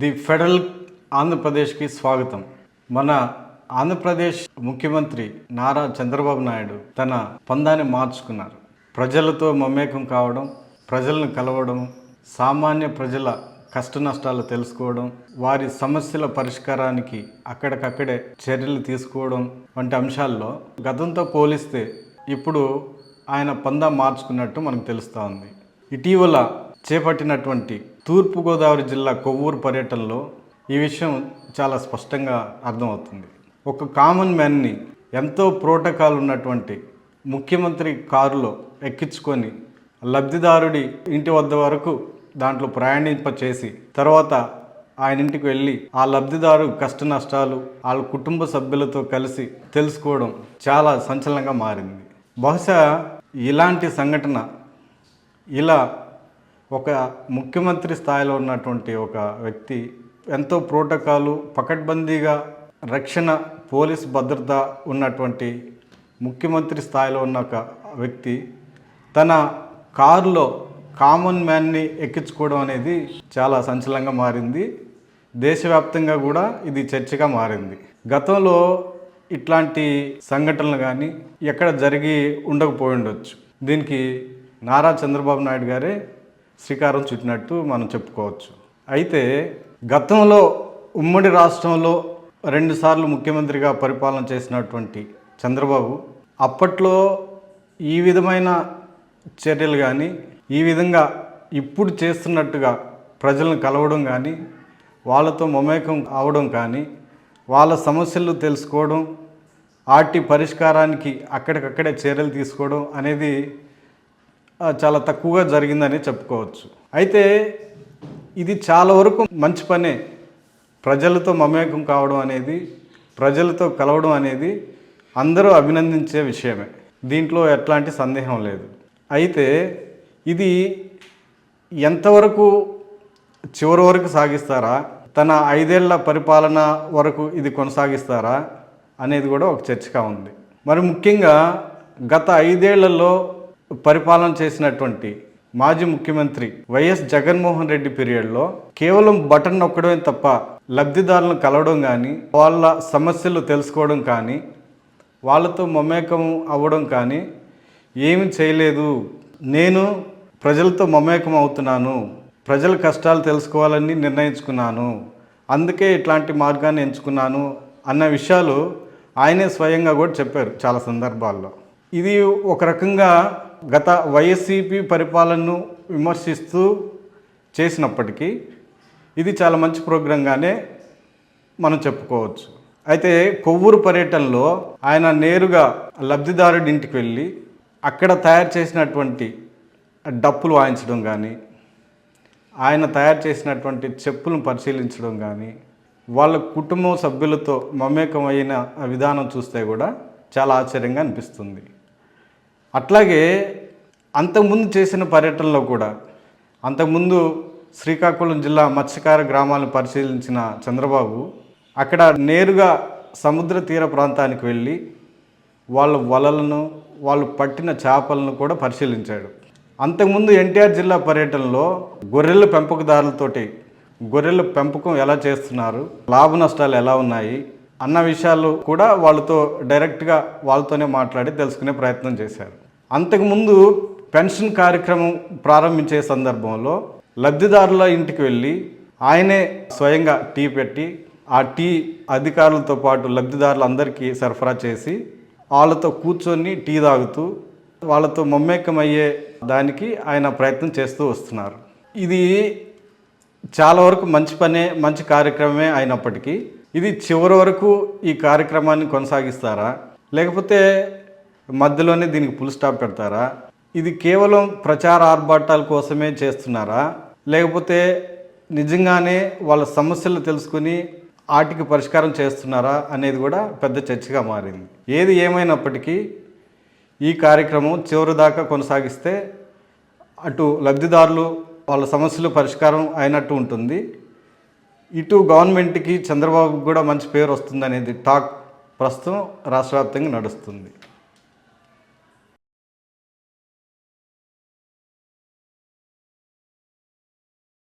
The federal ఆంధ్రప్రదేశ్కి స్వాగతం. మన ఆంధ్రప్రదేశ్ ముఖ్యమంత్రి నారా చంద్రబాబు నాయుడు తన పందాన్ని మార్చుకున్నారు. ప్రజలతో మమేకం కావడం, ప్రజలను కలవడం, సామాన్య ప్రజల కష్ట నష్టాలు తెలుసుకోవడం, వారి సమస్యల పరిష్కారానికి అక్కడికక్కడే చర్యలు తీసుకోవడం వంటి అంశాల్లో గతంతో పోలిస్తే ఇప్పుడు ఆయన పందా మార్చుకున్నట్టు మనకు తెలుస్తూ ఉంది. ఇటీవల చేపట్టినటువంటి తూర్పుగోదావరి జిల్లా కొవ్వూరు పర్యటనలో ఈ విషయం చాలా స్పష్టంగా అర్థమవుతుంది. ఒక కామన్ మ్యాన్ని ఎంతో ప్రోటోకాల్ ఉన్నటువంటి ముఖ్యమంత్రి కారులో ఎక్కించుకొని లబ్ధిదారుడి ఇంటి వద్ద వరకు దాంట్లో ప్రయాణింపచేసి తర్వాత ఆయన ఇంటికి వెళ్ళి ఆ లబ్ధిదారు కష్ట నష్టాలు వాళ్ళ కుటుంబ సభ్యులతో కలిసి తెలుసుకోవడం చాలా సంచలనంగా మారింది. బహుశా ఇలాంటి సంఘటన ఇలా ఒక ముఖ్యమంత్రి స్థాయిలో ఉన్నటువంటి ఒక వ్యక్తి ఎంతో ప్రోటోకాలు పకడ్బందీగా రక్షణ పోలీస్ భద్రత ఉన్నటువంటి ముఖ్యమంత్రి స్థాయిలో ఉన్న ఒక వ్యక్తి తన కారులో కామన్ మ్యాన్ని ఎక్కించుకోవడం అనేది చాలా సంచలనంగా మారింది. దేశవ్యాప్తంగా కూడా ఇది చర్చగా మారింది. గతంలో ఇట్లాంటి సంఘటనలు కానీ ఎక్కడ జరిగి ఉండకపోయి ఉండొచ్చు. దీనికి నారా చంద్రబాబు నాయుడు గారే శ్రీకారం చుట్టినట్టు మనం చెప్పుకోవచ్చు. అయితే గతంలో ఉమ్మడి రాష్ట్రంలో 2 సార్లు ముఖ్యమంత్రిగా పరిపాలన చేసినటువంటి చంద్రబాబు అప్పట్లో ఈ విధమైన చర్యలు కానీ ఈ విధంగా ఇప్పుడు చేస్తున్నట్టుగా ప్రజలను కలవడం కానీ వాళ్ళతో మమేకం అవడం కానీ వాళ్ళ సమస్యలు తెలుసుకోవడం వాటి పరిష్కారానికి అక్కడికక్కడే చర్యలు తీసుకోవడం అనేది చాలా తక్కువగా జరిగిందని చెప్పుకోవచ్చు. అయితే ఇది చాలా వరకు మంచి పనే. ప్రజలతో మమేకం కావడం అనేది, ప్రజలతో కలవడం అనేది అందరూ అభినందించే విషయమే. దీంట్లో ఎట్లాంటి సందేహం లేదు. అయితే ఇది ఎంతవరకు చివరి వరకు సాగిస్తారా, తన 5 ఏళ్ల పరిపాలన వరకు ఇది కొనసాగిస్తారా అనేది కూడా ఒక చర్చగా ఉంది. మరి ముఖ్యంగా గత 5 ఏళ్లలో పరిపాలన చేసినటువంటి మాజీ ముఖ్యమంత్రి వైఎస్ జగన్మోహన్ రెడ్డి పీరియడ్లో కేవలం బటన్ నొక్కడమే తప్ప లబ్ధిదారులను కలవడం కానీ వాళ్ళ సమస్యలు తెలుసుకోవడం కానీ వాళ్ళతో మమేకం అవ్వడం కానీ ఏమి చేయలేదు. నేను ప్రజలతో మమేకం అవుతున్నాను, ప్రజల కష్టాలు తెలుసుకోవాలని నిర్ణయించుకున్నాను, అందుకే ఇట్లాంటి మార్గాన్ని ఎంచుకున్నాను అన్న విషయాలు ఆయనే స్వయంగా కూడా చెప్పారు చాలా సందర్భాల్లో. ఇది ఒక రకంగా గత వైఎస్సీపీ పరిపాలనను విమర్శిస్తూ చేసినప్పటికీ ఇది చాలా మంచి ప్రోగ్రాంగానే మనం చెప్పుకోవచ్చు. అయితే కొవ్వూరు పర్యటనలో ఆయన నేరుగా లబ్ధిదారుడి ఇంటికి వెళ్ళి అక్కడ తయారు చేసినటువంటి డప్పులు వాయించడం కానీ, ఆయన తయారు చేసినటువంటి చెప్పులను పరిశీలించడం కానీ, వాళ్ళ కుటుంబ సభ్యులతో మమేకం అయిన విధానం చూస్తే కూడా చాలా ఆశ్చర్యంగా అనిపిస్తుంది. అట్లాగే అంతకుముందు చేసిన పర్యటనలో కూడా అంతకుముందు శ్రీకాకుళం జిల్లా మత్స్యకార గ్రామాలను పరిశీలించిన చంద్రబాబు అక్కడ నేరుగా సముద్ర తీర ప్రాంతానికి వెళ్ళి వాళ్ళ వలలను, వాళ్ళు పట్టిన చేపలను కూడా పరిశీలించాడు. అంతకుముందు ఎన్టీఆర్ జిల్లా పర్యటనలో గొర్రెల పెంపకదారులతోటి గొర్రెల పెంపకం ఎలా చేస్తున్నారు, లాభ నష్టాలు ఎలా ఉన్నాయి అన్న విషయాలు కూడా వాళ్ళతో డైరెక్ట్గా వాళ్ళతోనే మాట్లాడి తెలుసుకునే ప్రయత్నం చేశారు. అంతకుముందు పెన్షన్ కార్యక్రమం ప్రారంభించే సందర్భంలో లబ్ధిదారుల ఇంటికి వెళ్ళి ఆయనే స్వయంగా టీ పెట్టి ఆ టీ అధికారులతో పాటు లబ్ధిదారులందరికీ సరఫరా చేసి వాళ్ళతో కూర్చొని టీ తాగుతూ వాళ్ళతో మమేకమయ్యే దానికి ఆయన ప్రయత్నం చేస్తూ వస్తున్నారు. ఇది చాలా వరకు మంచి పనే, మంచి కార్యక్రమమే అయినప్పటికీ ఇది చివరి వరకు ఈ కార్యక్రమాన్ని కొనసాగిస్తారా, లేకపోతే మధ్యలోనే దీనికి ఫుల్ స్టాప్ పెడతారా, ఇది కేవలం ప్రచార ఆర్భాటాల కోసమే చేస్తున్నారా, లేకపోతే నిజంగానే వాళ్ళ సమస్యలు తెలుసుకుని వాటికి పరిష్కారం చేస్తున్నారా అనేది కూడా పెద్ద చర్చగా మారింది. ఏది ఏమైనప్పటికీ ఈ కార్యక్రమం చివరి దాకా కొనసాగిస్తే అటు లబ్ధిదారులు వాళ్ళ సమస్యలు పరిష్కారం అయినట్టు ఉంటుంది, ఇటు గవర్నమెంట్కి చంద్రబాబుకి కూడా మంచి పేరు వస్తుంది అనేది టాక్ ప్రస్తుతం రాష్ట్ర వ్యాప్తంగా నడుస్తుంది.